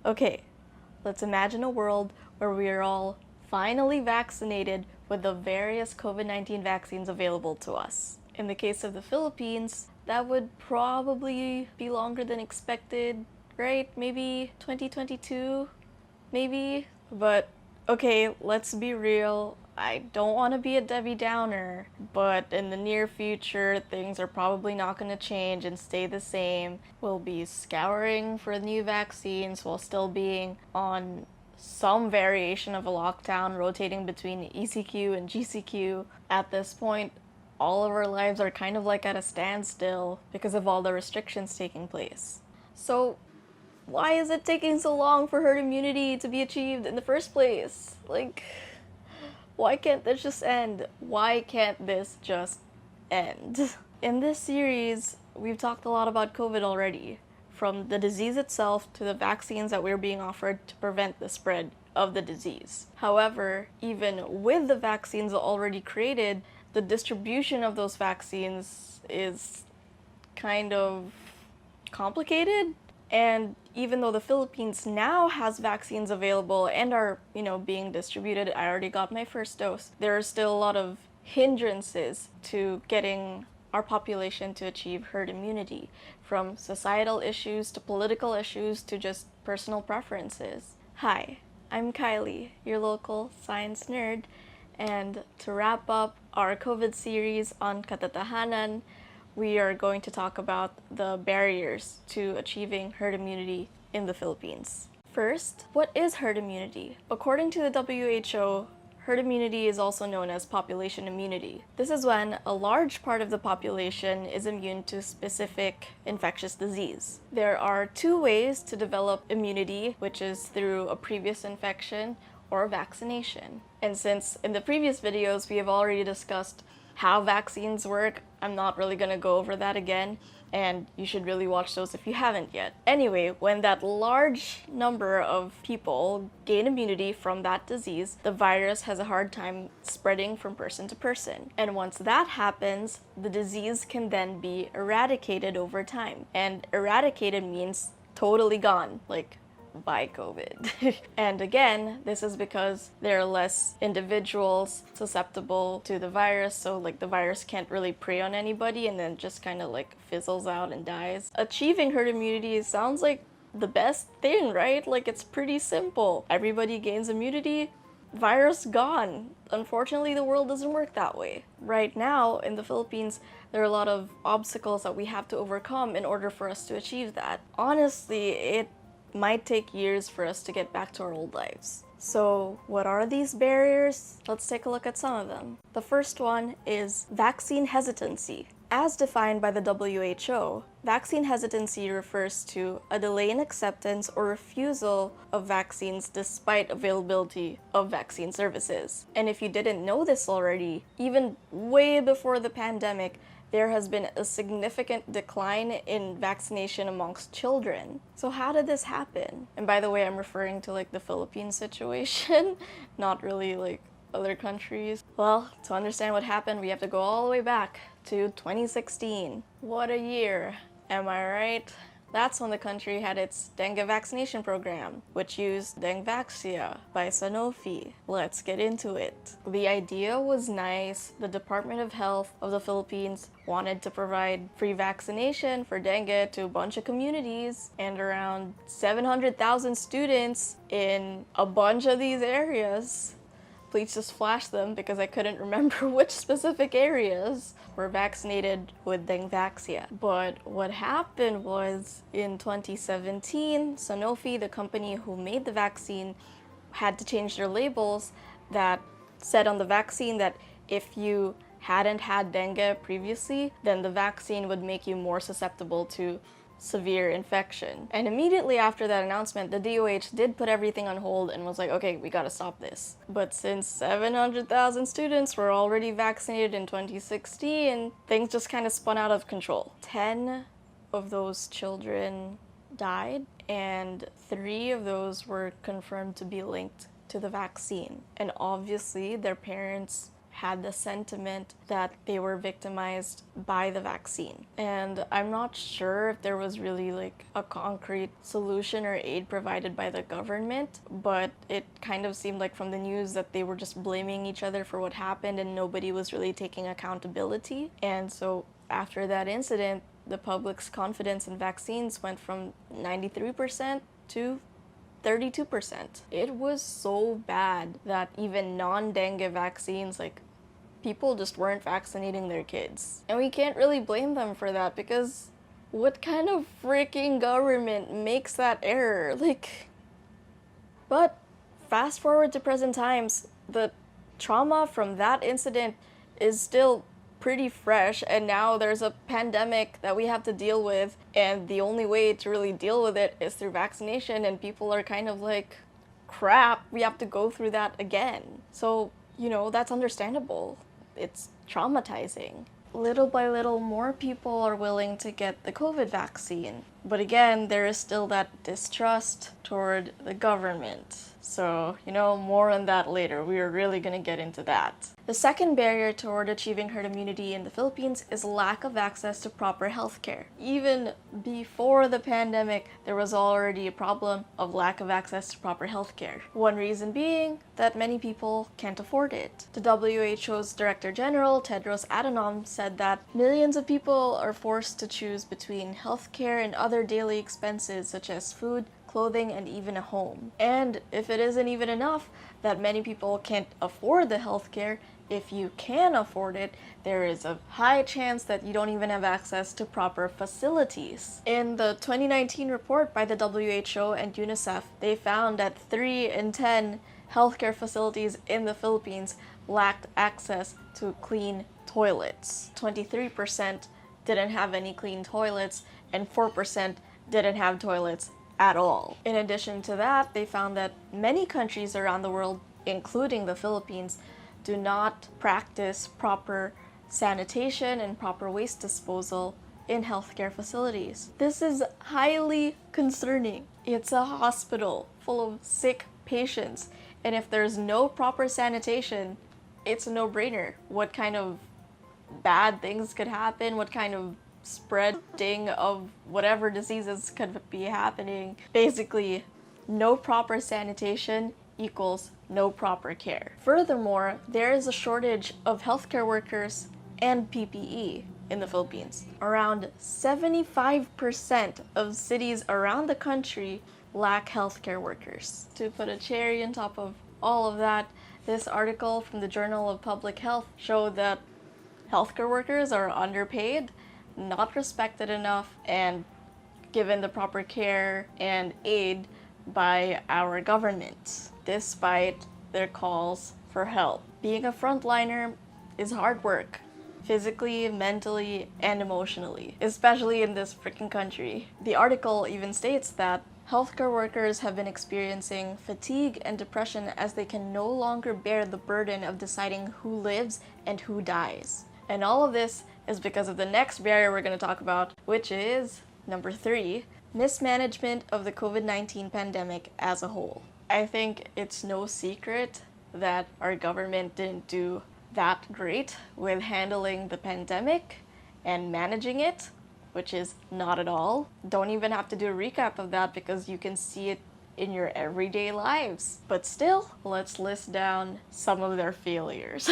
Okay, let's imagine a world where we are all finally vaccinated with the various COVID-19 vaccines available to us. In the case of the Philippines, that would probably be longer than expected, right? Maybe 2022, maybe? But okay, let's be real. I don't want to be a Debbie Downer, but in the near future, things are probably not going to change and stay the same. We'll be scouring for new vaccines while still being on some variation of a lockdown, rotating between ECQ and GCQ. At this point, all of our lives are kind of like at a standstill because of all the restrictions taking place. So, why is it taking so long for herd immunity to be achieved in the first place? Like, why can't this just end? Why can't this just end? In this series, we've talked a lot about COVID already, from the disease itself to the vaccines that we're being offered to prevent the spread of the disease. However, even with the vaccines already created, the distribution of those vaccines is kind of complicated. And even though the Philippines now has vaccines available and are, being distributed, I already got my first dose, there are still a lot of hindrances to getting our population to achieve herd immunity, from societal issues to political issues to just personal preferences. Hi, I'm Kylie, your local science nerd, and to wrap up our COVID series on Kathatahanan, we are going to talk about the barriers to achieving herd immunity in the Philippines. First, what is herd immunity? According to the WHO, herd immunity is also known as population immunity. This is when a large part of the population is immune to specific infectious disease. There are two ways to develop immunity, which is through a previous infection or vaccination. And since in the previous videos we have already discussed how vaccines work, I'm not really gonna go over that again, and you should really watch those if you haven't yet. Anyway, when that large number of people gain immunity from that disease, the virus has a hard time spreading from person to person. And once that happens, the disease can then be eradicated over time. And eradicated means totally gone, like by COVID. And again, this is because there are less individuals susceptible to the virus, so the virus can't really prey on anybody and then just kind of fizzles out and dies. Achieving herd immunity sounds like the best thing, right? It's pretty simple. Everybody gains immunity, virus gone. Unfortunately, the world doesn't work that way. Right now, in the Philippines, there are a lot of obstacles that we have to overcome in order for us to achieve that. Honestly, it might take years for us to get back to our old lives. So what are these barriers? Let's take a look at some of them. The first one is vaccine hesitancy. As defined by the WHO, vaccine hesitancy refers to a delay in acceptance or refusal of vaccines despite availability of vaccine services. And if you didn't know this already, even way before the pandemic, there has been a significant decline in vaccination amongst children. So how did this happen? And by the way, I'm referring to the Philippines situation, not really other countries. Well, to understand what happened, we have to go all the way back to 2016. What a year, am I right? That's when the country had its dengue vaccination program, which used Dengvaxia by Sanofi. Let's get into it. The idea was nice. The Department of Health of the Philippines wanted to provide free vaccination for dengue to a bunch of communities, and around 700,000 students in a bunch of these areas, please just flash them because I couldn't remember which specific areas, were vaccinated with Dengvaxia. But what happened was, in 2017, Sanofi, the company who made the vaccine, had to change their labels that said on the vaccine that if you hadn't had dengue previously, then the vaccine would make you more susceptible to severe infection. And immediately after that announcement, the DOH did put everything on hold and was like, okay, we gotta stop this. But since 700,000 students were already vaccinated in 2016, things just kind of spun out of control. 10 of those children died, and 3 of those were confirmed to be linked to the vaccine. And obviously, their parents had the sentiment that they were victimized by the vaccine. And I'm not sure if there was really like a concrete solution or aid provided by the government, but it kind of seemed like from the news that they were just blaming each other for what happened and nobody was really taking accountability. And so after that incident, the public's confidence in vaccines went from 93% to 32%. It was so bad that even non-dengue vaccines, like, people just weren't vaccinating their kids. And we can't really blame them for that because what kind of freaking government makes that error? Like, but fast forward to present times, the trauma from that incident is still pretty fresh, and now there's a pandemic that we have to deal with, and the only way to really deal with it is through vaccination, and people are kind of like, crap, we have to go through that again. So, that's understandable. It's traumatizing. Little by little, more people are willing to get the COVID vaccine. But again, there is still that distrust toward the government. So, more on that later. We are really going to get into that. The second barrier toward achieving herd immunity in the Philippines is lack of access to proper healthcare. Even before the pandemic, there was already a problem of lack of access to proper healthcare. One reason being that many people can't afford it. The WHO's Director General, Tedros Adhanom, said that millions of people are forced to choose between healthcare and other daily expenses such as food, clothing, and even a home. And if it isn't even enough that many people can't afford the healthcare, if you can afford it, there is a high chance that you don't even have access to proper facilities. In the 2019 report by the WHO and UNICEF, they found that 3 in 10 healthcare facilities in the Philippines lacked access to clean toilets. 23% didn't have any clean toilets, and 4% didn't have toilets at all. In addition to that, they found that many countries around the world, including the Philippines, do not practice proper sanitation and proper waste disposal in healthcare facilities. This is highly concerning. It's a hospital full of sick patients, and if there's no proper sanitation, it's a no-brainer. What kind of bad things could happen? What kind of spreading of whatever diseases could be happening? Basically, no proper sanitation equals no proper care. Furthermore, there is a shortage of healthcare workers and PPE in the Philippines. Around 75% of cities around the country lack healthcare workers. To put a cherry on top of all of that, this article from the Journal of Public Health showed that healthcare workers are underpaid, not respected enough, and given the proper care and aid by our government, despite their calls for help. Being a frontliner is hard work, physically, mentally, and emotionally, especially in this freaking country. The article even states that healthcare workers have been experiencing fatigue and depression as they can no longer bear the burden of deciding who lives and who dies. And all of this is because of the next barrier we're going to talk about, which is number 3, mismanagement of the COVID-19 pandemic as a whole. I think it's no secret that our government didn't do that great with handling the pandemic and managing it, which is not at all. Don't even have to do a recap of that because you can see it in your everyday lives. But still, let's list down some of their failures.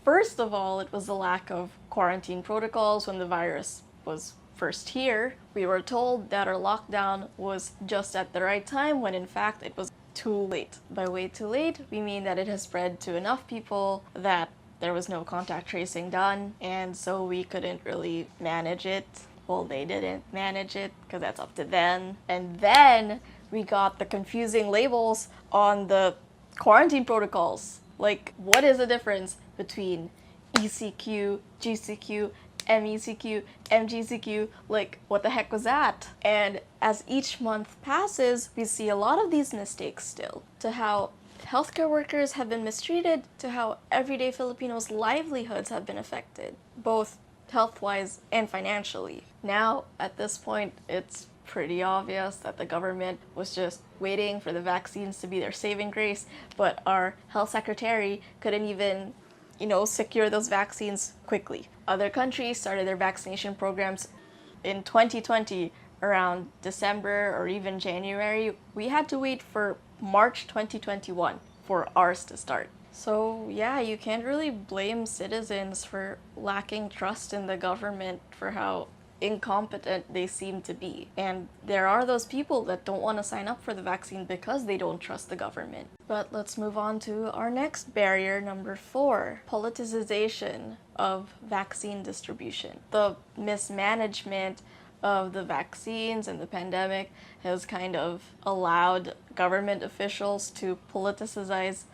First of all, it was the lack of quarantine protocols when the virus was first here. We were told that our lockdown was just at the right time when in fact it was too late. By way too late, we mean that it has spread to enough people that there was no contact tracing done, and so we couldn't really manage it. Well, they didn't manage it because that's up to them. And then we got the confusing labels on the quarantine protocols. Like, what is the difference between ECQ, GCQ, MECQ, MGCQ? Like, what the heck was that? And as each month passes, we see a lot of these mistakes still, to how healthcare workers have been mistreated, to how everyday Filipinos' livelihoods have been affected, both health-wise and financially. Now, at this point, it's pretty obvious that the government was just waiting for the vaccines to be their saving grace, but our health secretary couldn't even secure those vaccines quickly. Other countries started their vaccination programs in 2020 around December or even January. We had to wait for March 2021 for ours to start. So yeah, you can't really blame citizens for lacking trust in the government for how incompetent they seem to be. And there are those people that don't want to sign up for the vaccine because they don't trust the government. But let's move on to our next barrier, number 4, politicization of vaccine distribution. The mismanagement of the vaccines and the pandemic has kind of allowed government officials to politicize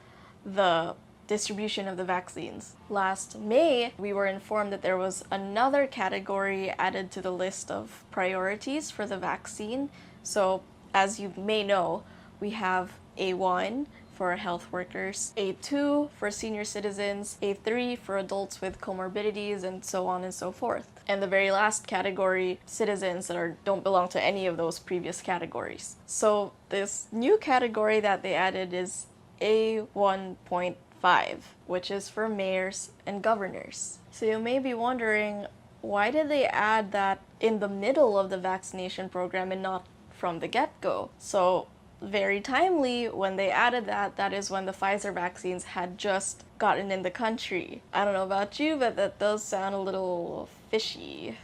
the distribution of the vaccines. Last May, we were informed that there was another category added to the list of priorities for the vaccine. So, as you may know, we have A1 for health workers, A2 for senior citizens, A3 for adults with comorbidities, and so on and so forth. And the very last category, citizens that don't belong to any of those previous categories. So this new category that they added is A1.5, which is for mayors and governors. So you may be wondering, why did they add that in the middle of the vaccination program and not from the get-go? So very timely, when they added that is when the Pfizer vaccines had just gotten in the country. I don't know about you, but that does sound a little fishy.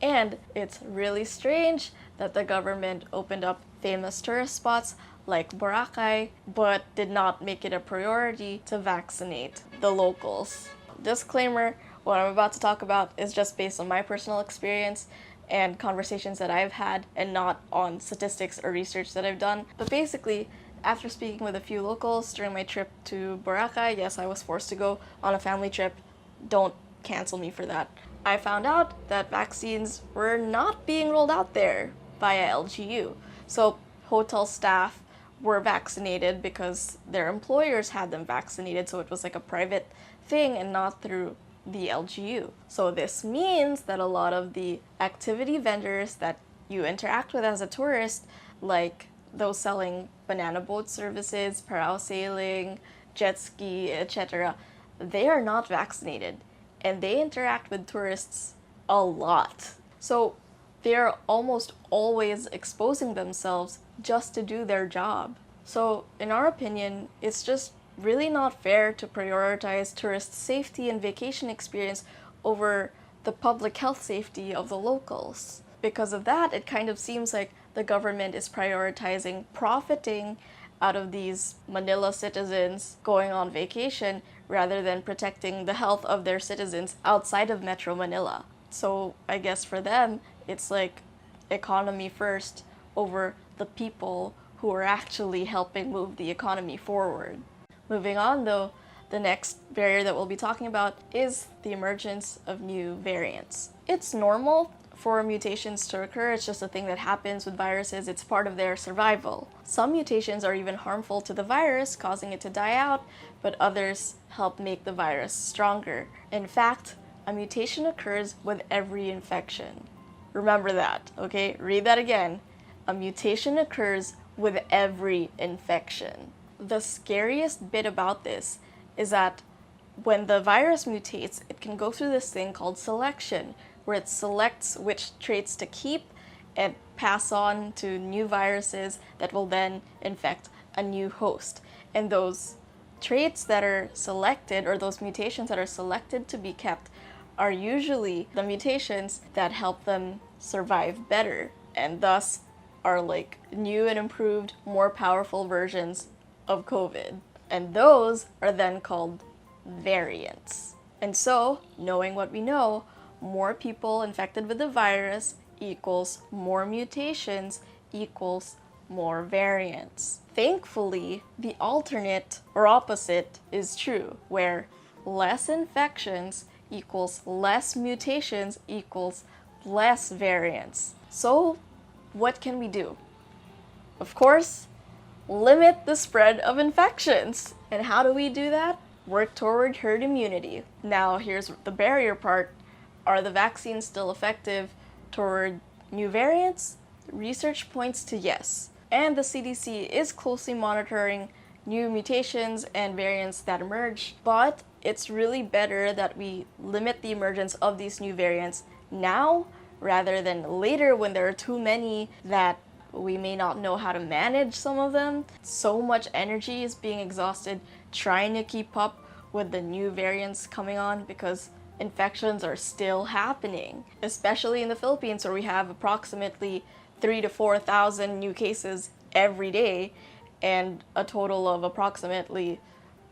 And it's really strange that the government opened up famous tourist spots like Boracay, but did not make it a priority to vaccinate the locals. Disclaimer, what I'm about to talk about is just based on my personal experience and conversations that I've had, and not on statistics or research that I've done. But basically, after speaking with a few locals during my trip to Boracay, yes, I was forced to go on a family trip, don't cancel me for that, I found out that vaccines were not being rolled out there via LGU. So hotel staff were vaccinated because their employers had them vaccinated, so it was like a private thing and not through the LGU. So this means that a lot of the activity vendors that you interact with as a tourist, like those selling banana boat services, parasailing, jet ski, etc., they are not vaccinated, and they interact with tourists a lot. So they're almost always exposing themselves just to do their job. So in our opinion, it's just really not fair to prioritize tourist safety and vacation experience over the public health safety of the locals. Because of that, it kind of seems like the government is prioritizing profiting out of these Manila citizens going on vacation rather than protecting the health of their citizens outside of Metro Manila. So I guess for them, it's like economy first over the people who are actually helping move the economy forward. Moving on though, the next barrier that we'll be talking about is the emergence of new variants. It's normal for mutations to occur, it's just a thing that happens with viruses, it's part of their survival. Some mutations are even harmful to the virus, causing it to die out, but others help make the virus stronger. In fact, a mutation occurs with every infection. Remember that, okay? Read that again. A mutation occurs with every infection. The scariest bit about this is that when the virus mutates, it can go through this thing called selection, where it selects which traits to keep and pass on to new viruses that will then infect a new host. And those traits that are selected, or those mutations that are selected to be kept, are usually the mutations that help them survive better, and thus are like new and improved, more powerful versions of COVID. And those are then called variants. And so, knowing what we know, more people infected with the virus equals more mutations equals more variants. Thankfully, the alternate or opposite is true, where less infections equals less mutations equals less variants. So, what can we do? Of course, limit the spread of infections. And how do we do that? Work toward herd immunity. Now, here's the barrier part. Are the vaccines still effective toward new variants? Research points to yes. And the CDC is closely monitoring new mutations and variants that emerge, but it's really better that we limit the emergence of these new variants now rather than later when there are too many that we may not know how to manage some of them. So much energy is being exhausted trying to keep up with the new variants coming on because infections are still happening, especially in the Philippines where we have approximately 3,000 to 4,000 new cases every day and a total of approximately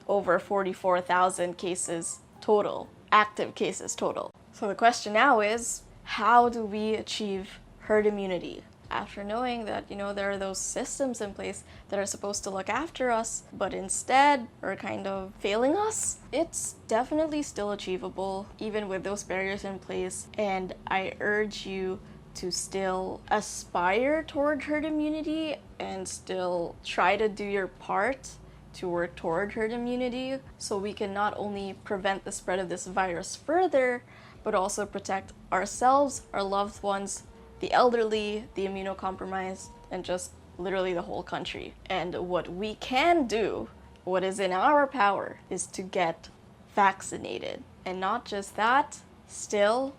over 44,000 cases total, active cases total. So the question now is, how do we achieve herd immunity? After knowing that, there are those systems in place that are supposed to look after us, but instead are kind of failing us, it's definitely still achievable, even with those barriers in place. And I urge you to still aspire toward herd immunity and still try to do your part to work toward herd immunity so we can not only prevent the spread of this virus further, but also protect ourselves, our loved ones, the elderly, the immunocompromised, and just literally the whole country. And what we can do, what is in our power, is to get vaccinated. And not just that, still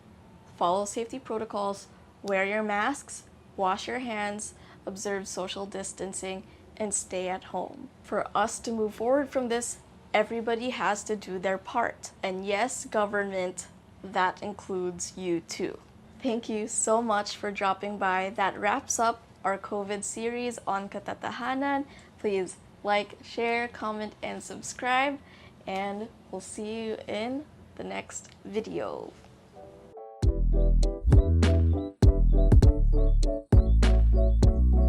follow safety protocols, wear your masks, wash your hands, observe social distancing, and stay at home. For us to move forward from this, everybody has to do their part. And yes, government, that includes you too. Thank you so much for dropping by. That wraps up our COVID series on Kathatahanan. Please like, share, comment, and subscribe. And we'll see you in the next video.